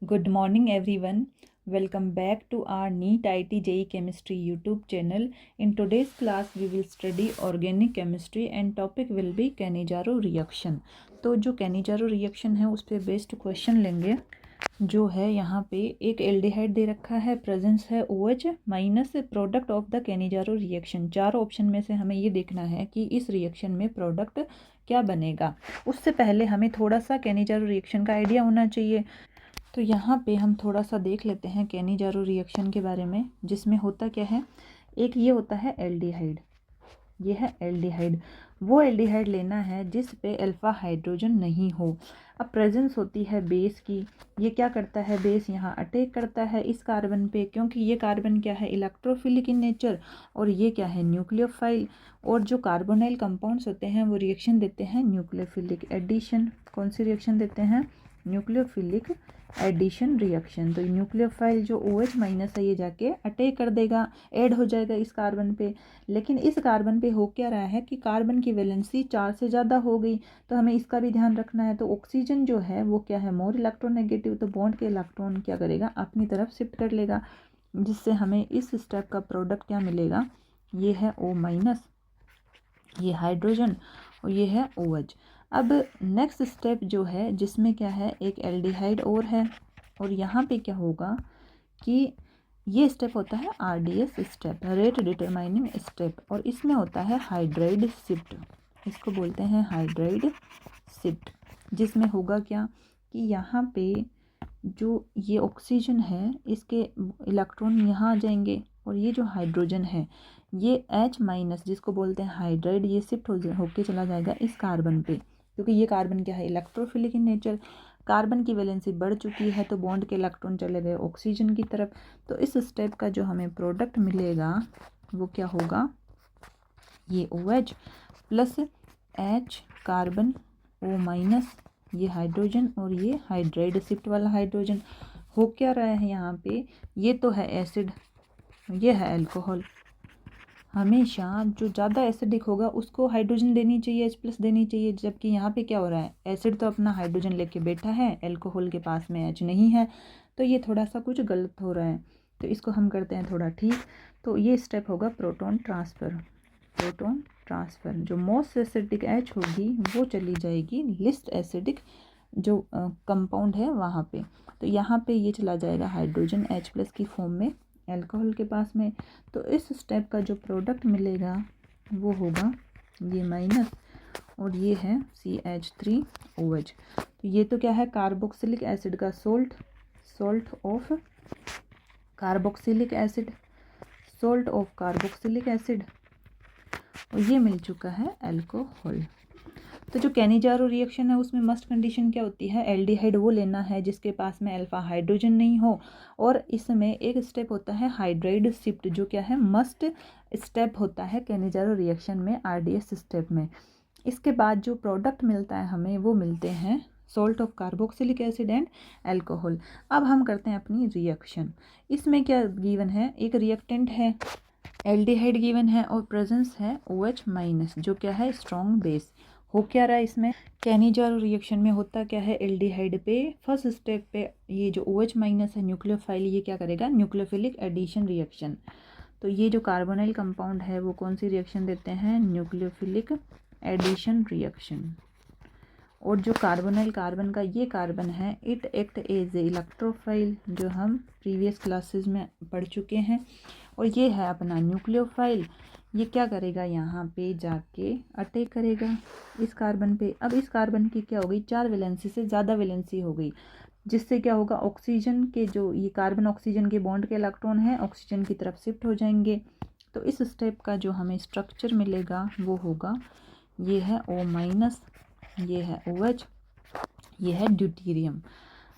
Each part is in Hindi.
Good morning everyone. Welcome back to our NEET IT JEE Chemistry YouTube channel. In today's class we will study organic chemistry and topic will be Cannizzaro reaction. तो जो Cannizzaro reaction है उस पर बेस्ड क्वेश्चन लेंगे। जो है यहाँ पे एक एल्डिहाइड दे रखा है, प्रेजेंस है OH minus product of the Cannizzaro reaction. चार ऑप्शन में से हमें ये देखना है कि इस रिएक्शन में प्रोडक्ट क्या बनेगा। उससे पहले हमें थोड़ा सा Cannizzaro रिएक्शन का आइडिया होना चाहिए। तो यहाँ पे हम थोड़ा सा देख लेते हैं Cannizzaro रिएक्शन के बारे में, जिसमें होता क्या है। एक ये होता है एल्डिहाइड, ये है एल्डिहाइड। वो एल्डिहाइड लेना है जिस पे अल्फा हाइड्रोजन नहीं हो। अब प्रेजेंस होती है बेस की। ये क्या करता है, बेस यहाँ अटैक करता है इस कार्बन पे, क्योंकि ये कार्बन क्या है, इलेक्ट्रोफिलिक इन नेचर, और ये क्या है, न्यूक्लियोफाइल। और जो कार्बोनाइल कंपाउंड्स होते हैं वो रिएक्शन देते हैं न्यूक्लियोफिलिक एडिशन। कौन सी रिएक्शन देते हैं, न्यूक्लियोफिलिक एडिशन रिएक्शन। तो न्यूक्लियोफाइल जो OH माइनस है ये जाके अटैक कर देगा, ऐड हो जाएगा इस कार्बन पे। लेकिन इस कार्बन पे हो क्या रहा है कि कार्बन की वैलेंसी 4 से ज़्यादा हो गई, तो हमें इसका भी ध्यान रखना है। तो ऑक्सीजन जो है वो क्या है, मोर इलेक्ट्रोनेगेटिव, तो बॉन्ड के इलेक्ट्रॉन क्या करेगा, अपनी तरफ शिफ्ट कर लेगा, जिससे हमें इस स्टेप का प्रोडक्ट क्या मिलेगा, ये है O माइनस, ये हाइड्रोजन, और ये है OH। अब नेक्स्ट स्टेप जो है जिसमें क्या है, एक एल्डिहाइड और है, और यहाँ पे क्या होगा कि ये स्टेप होता है RDS step, rate determining step, और इसमें होता है हाइड्राइड शिफ्ट। इसको बोलते हैं हाइड्राइड शिफ्ट, जिसमें होगा क्या कि यहाँ पे जो ये ऑक्सीजन है इसके इलेक्ट्रॉन यहाँ आ जाएंगे, और ये जो हाइड्रोजन है ये H माइनस जिसको बोलते हैं हाइड्राइड, ये शिफ्ट होके चला जाएगा इस कार्बन पे, क्योंकि ये कार्बन क्या है, इलेक्ट्रोफिलिक इन नेचर। कार्बन की वैलेंसी बढ़ चुकी है तो बॉन्ड के इलेक्ट्रॉन चले गए ऑक्सीजन की तरफ। तो इस स्टेप का जो हमें प्रोडक्ट मिलेगा वो क्या होगा, ये OH plus H carbon, O minus, ये हाइड्रोजन, और ये हाइड्राइड शिफ्ट वाला हाइड्रोजन। हो क्या रहा है यहाँ पे, ये तो है एसिड, ये है अल्कोहल। हमेशा जो ज़्यादा एसिडिक होगा उसको हाइड्रोजन देनी चाहिए, H+ देनी चाहिए, जबकि यहाँ पे क्या हो रहा है, एसिड तो अपना हाइड्रोजन लेके बैठा है, अल्कोहल के पास में H नहीं है, तो ये थोड़ा सा कुछ गलत हो रहा है। तो इसको हम करते हैं थोड़ा ठीक। तो ये स्टेप होगा प्रोटॉन ट्रांसफ़र। प्रोटॉन ट्रांसफ़र, जो मोस्ट एसिडिक H होगी वो चली जाएगी लिस्ट एसिडिक जो कंपाउंड है वहाँ पे। तो यहाँ पे ये चला जाएगा हाइड्रोजन H+ की फॉर्म में अल्कोहल के पास में। तो इस स्टेप का जो प्रोडक्ट मिलेगा वो होगा ये माइनस, और ये है CH3OH। तो ये तो क्या है, कार्बोक्सिलिक एसिड का salt, salt of carboxylic acid, salt of carboxylic acid, और ये मिल चुका है अल्कोहल। तो जो कैनिजारो रिएक्शन है उसमें मस्ट कंडीशन क्या होती है, एल्डिहाइड वो लेना है जिसके पास में अल्फा हाइड्रोजन नहीं हो, और इसमें एक स्टेप होता है हाइड्राइड शिफ्ट, जो क्या है, मस्ट स्टेप होता है कैनिजारो रिएक्शन में, RDS स्टेप में। इसके बाद जो प्रोडक्ट मिलता है हमें वो मिलते हैं salt of carboxylic acid and alcohol. अब हम करते हैं अपनी रिएक्शन। इसमें क्या गिवन है, एक रिएक्टेंट है, एल्डिहाइड गिवन है, और प्रेजेंस है OH माइनस, जो क्या है, स्ट्रॉन्ग बेस। हो क्या रहा है इसमें, कैनिजारो रिएक्शन में होता क्या है, एल्डिहाइड पे फर्स्ट स्टेप पे ये जो OH माइनस है न्यूक्लियोफाइल, ये क्या करेगा, न्यूक्लियोफिलिक एडिशन रिएक्शन। तो ये जो कार्बोनाइल कंपाउंड है वो कौन सी रिएक्शन देते हैं, न्यूक्लियोफिलिक एडिशन रिएक्शन। और जो कार्बोनाइल कार्बन का ये कार्बन है, it act as a electrophile, जो हम प्रीवियस क्लासेस में पढ़ चुके हैं। और ये है अपना न्यूक्लियोफाइल, ये क्या करेगा, यहाँ पे जाके अटैक करेगा इस कार्बन पे। अब इस कार्बन की क्या हो गई, 4 वैलेंसी से ज़्यादा वैलेंसी हो गई, जिससे क्या होगा, ऑक्सीजन के जो ये कार्बन ऑक्सीजन के बॉन्ड के इलेक्ट्रॉन है ऑक्सीजन की तरफ शिफ्ट हो जाएंगे। तो इस स्टेप का जो हमें स्ट्रक्चर मिलेगा वो होगा, ये है O माइनस, ये है OH, ये है ड्यूटीरियम।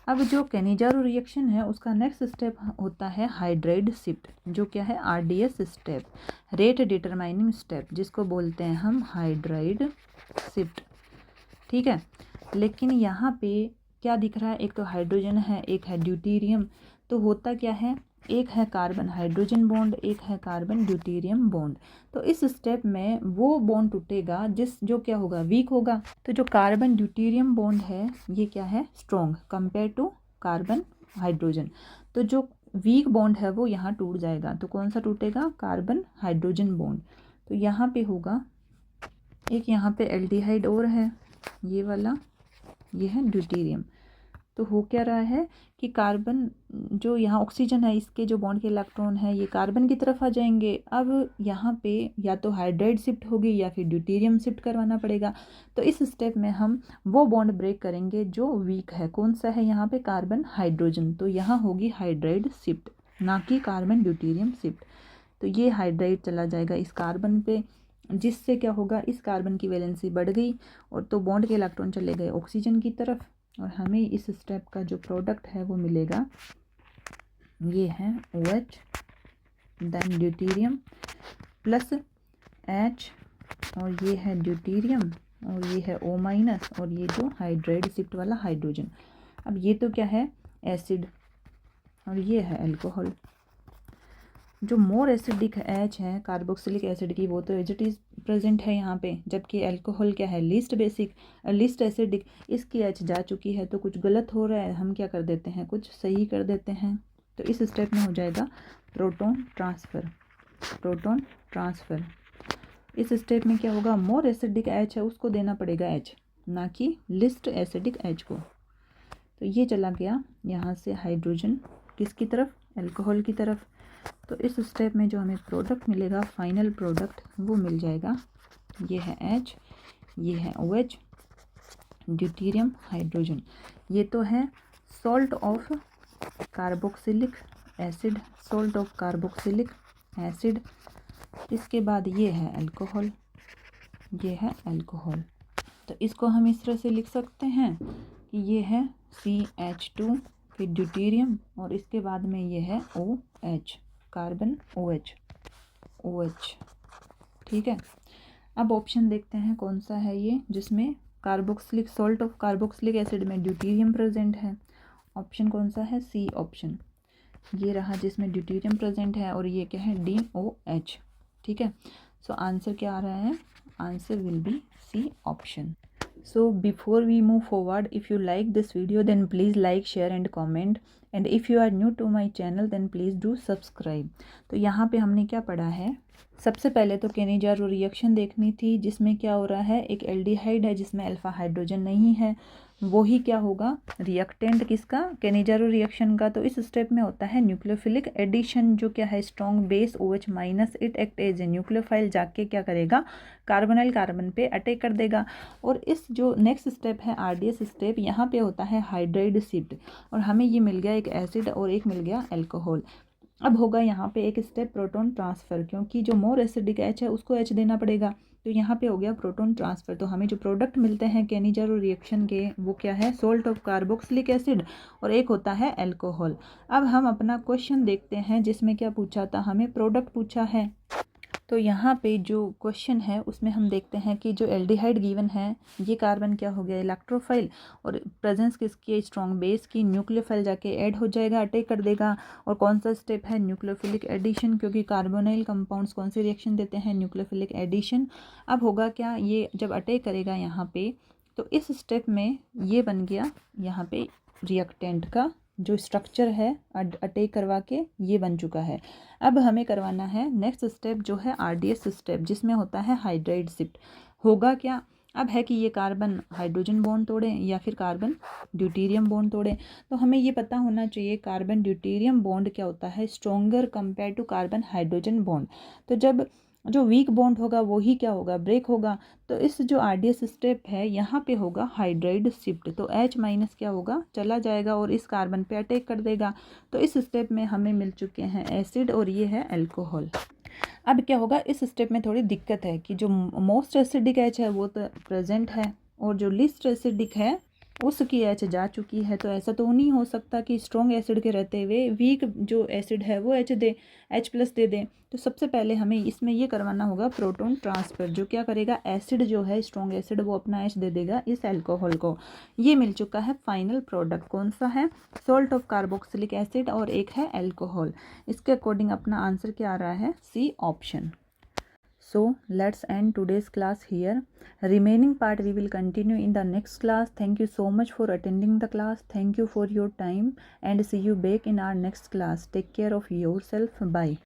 अब जो कैनिजारो रिएक्शन है उसका नेक्स्ट स्टेप होता है हाइड्राइड शिफ्ट, जो क्या है, RDS step, rate determining step, जिसको बोलते हैं हम हाइड्राइड शिफ्ट। ठीक है, लेकिन यहाँ पे क्या दिख रहा है, एक तो हाइड्रोजन है, एक है ड्यूटीरियम। तो होता क्या है, एक है कार्बन हाइड्रोजन बॉन्ड, एक है कार्बन ड्यूटीरियम बॉन्ड। तो इस स्टेप में वो बॉन्ड टूटेगा जो क्या होगा, वीक होगा। तो जो कार्बन ड्यूटीरियम बॉन्ड है ये क्या है, strong compare to carbon hydrogen. तो जो वीक बॉन्ड है वो यहाँ टूट जाएगा। तो कौन सा टूटेगा? Carbon hydrogen bond. तो यहाँ पे होगा एक, यहाँ पे एल्डिहाइड और है, ये वाला, ये है ड्यूटेरियम। तो हो क्या रहा है कि कार्बन जो यहाँ ऑक्सीजन है, इसके जो बॉन्ड के इलेक्ट्रॉन है ये कार्बन की तरफ आ जाएंगे। अब यहाँ पे या तो हाइड्राइड शिफ्ट होगी या फिर ड्यूटेरियम शिफ्ट करवाना पड़ेगा। तो इस स्टेप में हम वो बॉन्ड ब्रेक करेंगे जो वीक है। कौन सा है यहाँ पे? Carbon hydrogen. तो यहाँ होगी हाइड्राइड शिफ्ट, ना कि कार्बन ड्यूटेरियम शिफ्ट। तो ये हाइड्राइड चला जाएगा इस कार्बन पे, जिससे क्या होगा, इस कार्बन की वैलेंसी बढ़ गई और तो बॉन्ड के इलेक्ट्रॉन चले गए ऑक्सीजन की तरफ। और हमें इस स्टेप का जो प्रोडक्ट है वो मिलेगा, ये है OH, then deuterium plus H, और ये है ड्यूटेरियम, और ये है O माइनस, और ये जो हाइड्राइड शिफ्ट वाला हाइड्रोजन। अब ये तो क्या है? एसिड, और ये है अल्कोहल। जो मोर एसिडिक H है कार्बोक्सिलिक एसिड की, वो तो एज इट इज़ प्रेजेंट है यहाँ पे, जबकि अल्कोहल क्या है? Least basic, least acidic. इसकी H जा चुकी है, तो कुछ गलत हो रहा है, हम क्या कर देते हैं? कुछ सही कर देते हैं। तो इस स्टेप में हो जाएगा प्रोटॉन ट्रांसफ़र, प्रोटॉन ट्रांसफ़र। इस स्टेप में क्या होगा? मोर एसिडिक H है उसको देना पड़ेगा H, ना कि लिस्ट एसिडिक H को। तो ये चला गया यहाँ से हाइड्रोजन किसकी तरफ? अल्कोहल की तरफ। तो इस स्टेप में जो हमें प्रोडक्ट मिलेगा, फाइनल प्रोडक्ट, वो मिल जाएगा, ये है H, ये है OH, ड्यूटेरियम हाइड्रोजन। ये तो है salt of carboxylic acid, salt of carboxylic acid. इसके बाद ये है अल्कोहल, ये है अल्कोहल। तो इसको हम इस तरह से लिख सकते हैं कि ये है CH2, फिर ड्यूटेरियम, और इसके बाद में ये है OH, कार्बन OH, OH। ठीक है। अब ऑप्शन देखते हैं कौन सा है ये, जिसमें carboxylic, salt of carboxylic acid में ड्यूटेरियम प्रेजेंट है। ऑप्शन कौन सा है? C option. ये रहा जिसमें ड्यूटेरियम प्रेजेंट है, और ये क्या है? DOH। ठीक है। सो आंसर क्या आ रहा है? Answer will be C option. So before we move forward, if you like this video then please like, share and comment, and if you are new to my channel then please do subscribe. तो यहाँ पे हमने क्या पढ़ा है? सबसे पहले तो केनेजारो रिएक्शन देखनी थी, जिसमें क्या हो रहा है, एक एल्डिहाइड है जिसमें अल्फा हाइड्रोजन नहीं है, वो ही क्या होगा? रिएक्टेंट किसका? केनेजारो रिएक्शन का। तो इस स्टेप में होता है न्यूक्लियोफिलिक एडिशन, जो क्या है? Strong base OH minus, it act as a nucleophile, जाके क्या करेगा? कार्बोनाइल कार्बन पे अटैक कर देगा। और इस जो नेक्स्ट स्टेप है RDS स्टेप, यहाँ पे होता है हाइड्राइड शिफ्ट, और हमें ये मिल गया एक एसिड और एक मिल गया अल्कोहल। अब होगा यहाँ पे एक स्टेप प्रोटॉन ट्रांसफ़र, क्योंकि जो मोर एसिडिक H है उसको H देना पड़ेगा। तो यहाँ पे हो गया प्रोटॉन ट्रांसफ़र। तो हमें जो प्रोडक्ट मिलते हैं केनेजारो रिएक्शन के, वो क्या है? सॉल्ट ऑफ कार्बोक्सिलिक एसिड, और एक होता है अल्कोहल। अब हम अपना क्वेश्चन देखते हैं, जिसमें क्या पूछा था? हमें प्रोडक्ट पूछा है। तो यहाँ पे जो क्वेश्चन है उसमें हम देखते हैं कि जो एल्डिहाइड गिवन है, ये कार्बन क्या हो गया? इलेक्ट्रोफाइल, और प्रेजेंस किसकी? स्ट्रॉन्ग बेस की। न्यूक्लियोफाइल जाके ऐड हो जाएगा, अटैक कर देगा। और कौन सा स्टेप है? न्यूक्लियोफिलिक एडिशन, क्योंकि कार्बोनाइल कंपाउंड्स कौन सी रिएक्शन देते हैं? Nucleophilic addition. अब होगा क्या? ये जब अटैक करेगा यहाँ पे, तो इस स्टेप में ये बन गया यहाँ पे रिएक्टेंट का जो स्ट्रक्चर है, अटैक करवा के ये बन चुका है। अब हमें करवाना है नेक्स्ट स्टेप, जो है RDS स्टेप, जिसमें होता है हाइड्राइड शिफ्ट। होगा क्या? अब है कि ये कार्बन हाइड्रोजन बॉन्ड तोड़े या फिर कार्बन ड्यूटेरियम बॉन्ड तोड़े। तो हमें ये पता होना चाहिए कार्बन ड्यूटेरियम बॉन्ड क्या होता है? Stronger compare to carbon hydrogen bond. तो जब जो वीक बॉन्ड होगा वही क्या होगा? ब्रेक होगा। तो इस जो RDS स्टेप है, यहाँ पे होगा हाइड्राइड शिफ्ट। तो H माइनस क्या होगा? चला जाएगा और इस कार्बन पे अटैक कर देगा। तो इस स्टेप में हमें मिल चुके हैं एसिड, और ये है अल्कोहल। अब क्या होगा? इस स्टेप में थोड़ी दिक्कत है कि जो मोस्ट एसिडिक H है वो तो प्रेजेंट है, और जो लिस्ट एसिडिक है उसकी H जा चुकी है। तो ऐसा तो नहीं हो सकता कि स्ट्रॉन्ग एसिड के रहते हुए वीक जो एसिड है वो H प्लस दे दें। तो सबसे पहले हमें इसमें ये करवाना होगा प्रोटॉन ट्रांसफ़र, जो क्या करेगा? एसिड जो है, स्ट्रॉन्ग एसिड, वो अपना H दे देगा इस अल्कोहल को। ये मिल चुका है फाइनल प्रोडक्ट। कौन सा है? सॉल्ट ऑफ कार्बोक्सिलिक एसिड, और एक है अल्कोहल। इसके अकॉर्डिंग अपना आंसर क्या आ रहा है? C option. So let's end today's class here. Remaining part we will continue in the next class. Thank you so much for attending the class. Thank you for your time and see you back in our next class. Take care of yourself. Bye.